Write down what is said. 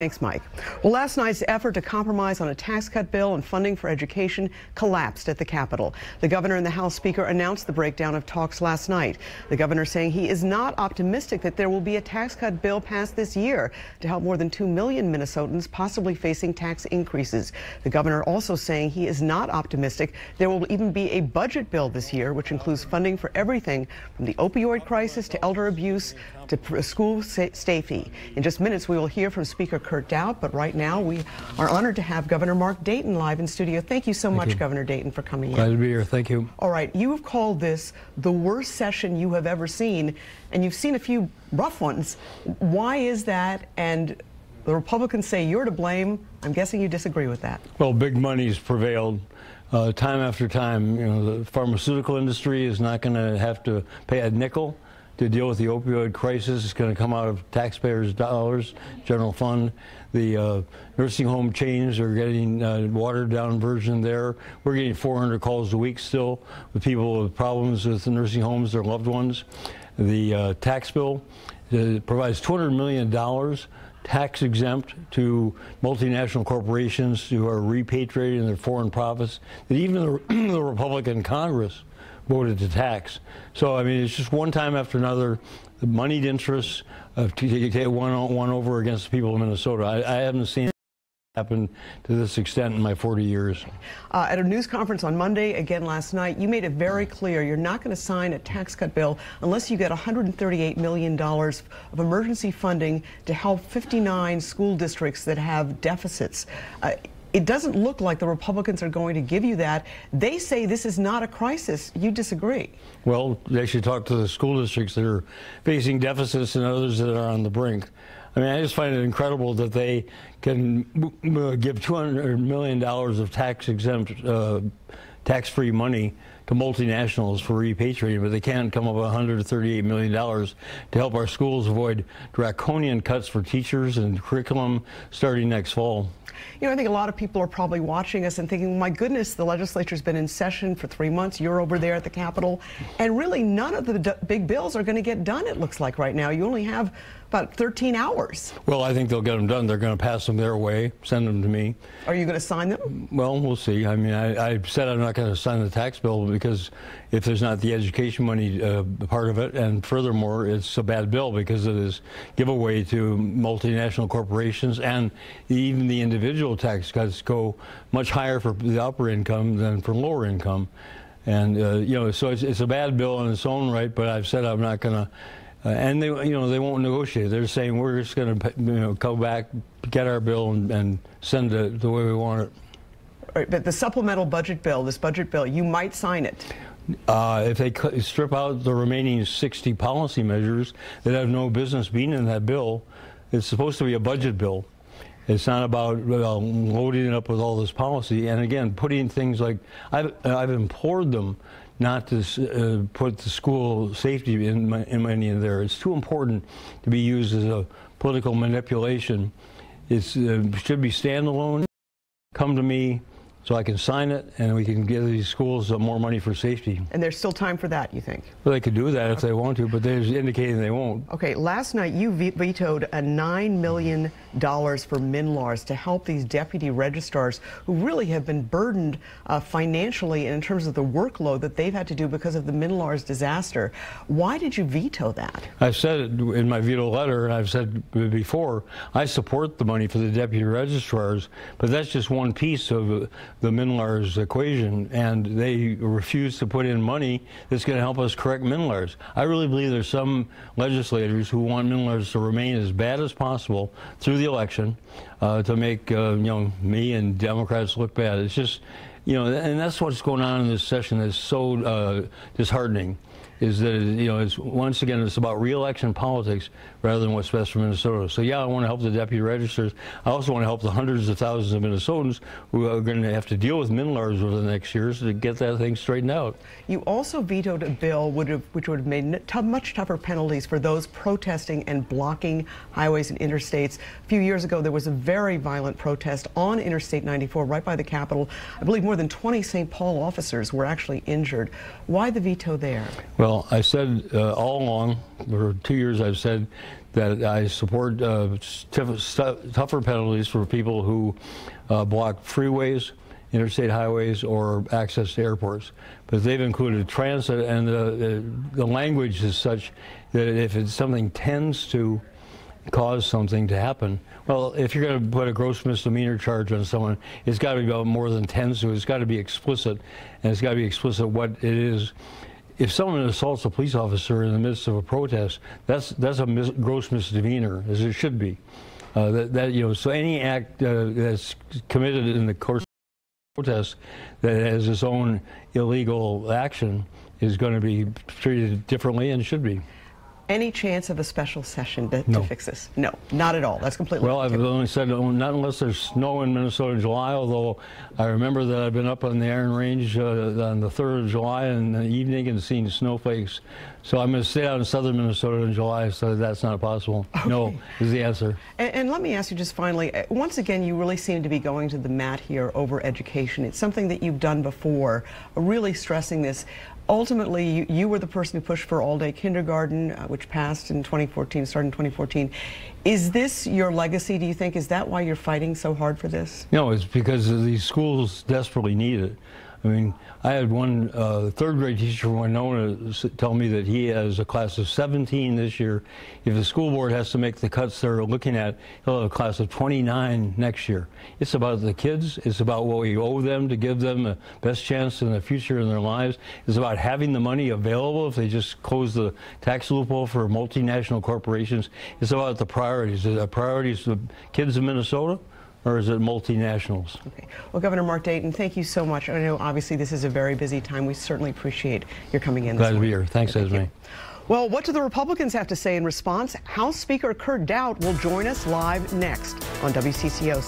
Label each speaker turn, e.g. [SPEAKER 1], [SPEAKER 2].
[SPEAKER 1] Thanks, Mike. Well, last night's effort to compromise on a tax cut bill and funding for education collapsed at the Capitol. The governor and the House Speaker announced the breakdown of talks last night. The governor saying he is not optimistic that there will be a tax cut bill passed this year to help more than 2 million Minnesotans possibly facing tax increases. The governor also saying he is not optimistic there will even be a budget bill this year, which includes funding for everything from the opioid crisis to elder abuse to school safety. In just minutes, we will hear from Speaker Kurt Dowd, but right now we are honored to have Governor Mark Dayton live in studio. Thank you so much, Governor Dayton, for coming in.
[SPEAKER 2] Glad to be here. Thank you.
[SPEAKER 1] All right, you have called this the worst session you have ever seen, and you've seen a few rough ones. Why is that? And the Republicans say you're to blame. I'm guessing you disagree with that.
[SPEAKER 2] Well, big money's prevailed time after time. You know, the pharmaceutical industry is not going to have to pay a nickel to deal with the opioid crisis. It's going to come out of taxpayers' dollars, general fund. The nursing home chains are getting watered down version there. We're getting 400 calls a week still with people with problems with the nursing homes, their loved ones. The tax bill provides $200 million tax exempt to multinational corporations who are repatriating their foreign profits that even the Republican Congress voted to tax. So, I mean, it's just one time after another, the moneyed interests to take one over against the people of Minnesota. I haven't seen it happen to this extent in my 40 years.
[SPEAKER 1] At a news conference on Monday, again last night, you made it very clear you're not going to sign a tax cut bill unless you get $138 million of emergency funding to help 59 school districts that have deficits. It doesn't look like the Republicans are going to give you that. They say this is not a crisis. You disagree. Well,
[SPEAKER 2] they should talk to the school districts that are facing deficits and others that are on the brink. I mean, I just find it incredible that they can give $200 million of tax-exempt, tax-free money to multinationals for repatriating, but they can't come up with $138 million to help our schools avoid draconian cuts for teachers and curriculum starting next fall.
[SPEAKER 1] You know, I think a lot of people are probably watching us and thinking, my goodness, the legislature's been in session for 3 months. You're over there at the Capitol. And really, none of the big bills are going to get done, it looks like right now. You only have about 13 hours.
[SPEAKER 2] Well, I think they'll get them done. They're going to pass them their way, send them to me.
[SPEAKER 1] Are you going to sign them?
[SPEAKER 2] Well, we'll see. I mean, I said I'm not going to sign the tax bill because if there's not the education money part of it, and furthermore, it's a bad bill because it is giveaway to multinational corporations, and even the individual tax cuts go much higher for the upper income than for lower income. And, you know, so it's a bad bill in its own right, but I've said I'm not going to. And they, you know, they won't negotiate. They're saying we're just going to, you know, go back, get our bill, and send it the way we want it.
[SPEAKER 1] Right, but the supplemental budget bill, this budget bill, you might sign it.
[SPEAKER 2] If they strip out the remaining 60 policy measures that have no business being in that bill, it's supposed to be a budget bill. It's not about loading it up with all this policy. And again, putting things like, I've implored them not to put the school safety in money in there. It's too important to be used as a political manipulation. It should be standalone. Come to me so I can sign it, and we can give these schools more money for safety.
[SPEAKER 1] And there's still time for that, you think?
[SPEAKER 2] Well, they could do that if they want to, but they're indicating they won't.
[SPEAKER 1] Okay, last night you vetoed a $9 million for MNLARS to help these deputy registrars who really have been burdened financially in terms of the workload that they've had to do because of the MNLARS disaster. Why did you veto that?
[SPEAKER 2] I've said it in my veto letter, and I've said before, I support the money for the deputy registrars, but that's just one piece of the MNLARS equation, and they refuse to put in money that's going to help us correct MNLARS. I really believe there's some legislators who want MNLARS to remain as bad as possible through the election to make you know, me and Democrats look bad. It's just, you know, and that's what's going on in this session that's so disheartening. Is that, you know, it's once again, it's about re-election politics rather than what's best for Minnesota. So yeah, I want to help the deputy registers. I also want to help the hundreds of thousands of Minnesotans who are going to have to deal with MNLARS over the next years to get that thing straightened out. You also vetoed a bill which would have made much tougher penalties for those protesting and blocking highways and interstates. A few years ago, there was a very violent protest on Interstate 94 right by the Capitol. I believe more than 20 St. Paul officers were actually injured. Why the veto there? Well, I said all along, for 2 years I've said that I support tougher penalties for people who block freeways, interstate highways, or access to airports. But they've included transit, and the language is such that if it's something tends to cause something to happen, well, if you're going to put a gross misdemeanor charge on someone, it's got to be about more than tends to. It's got to be explicit, and it's got to be explicit what it is. If someone assaults a police officer in the midst of a protest, that's a gross misdemeanor, as it should be. So any act that's committed in the course of a protest that has its own illegal action is going to be treated differently, and should be.
[SPEAKER 1] Any chance of a special session to fix this? No, not at all. That's completely.
[SPEAKER 2] Well, I've only said not unless there's snow in Minnesota in July, although I remember that I've been up on the Iron Range on the 3rd of July in the evening and seen snowflakes. So I'm going to stay out in southern Minnesota in July, so that's not possible. Okay. No is the answer.
[SPEAKER 1] And let me ask you just finally, once again, you really seem to be going to the mat here over education. It's something that you've done before, really stressing this. Ultimately, you were the person who pushed for all-day kindergarten, which passed in 2014, started in 2014. Is this your legacy, do you think? Is that why you're fighting so hard for this?
[SPEAKER 2] No, it's because these schools desperately need it. I mean, I had one third grade teacher from Winona tell me that he has a class of 17 this year. If the school board has to make the cuts they're looking at, he'll have a class of 29 next year. It's about the kids. It's about what we owe them to give them the best chance in the future in their lives. It's about having the money available if they just close the tax loophole for multinational corporations. It's about the priorities. Is it priorities the kids of Minnesota? Or is it multinationals?
[SPEAKER 1] Okay. Well, Governor Mark Dayton, thank you so much. I know obviously this is a very busy time. We certainly appreciate your coming in.
[SPEAKER 2] Glad to be here. Thanks, Esme.
[SPEAKER 1] Well, what do the Republicans have to say in response? House Speaker Kurt Daudt will join us live next on WCCO.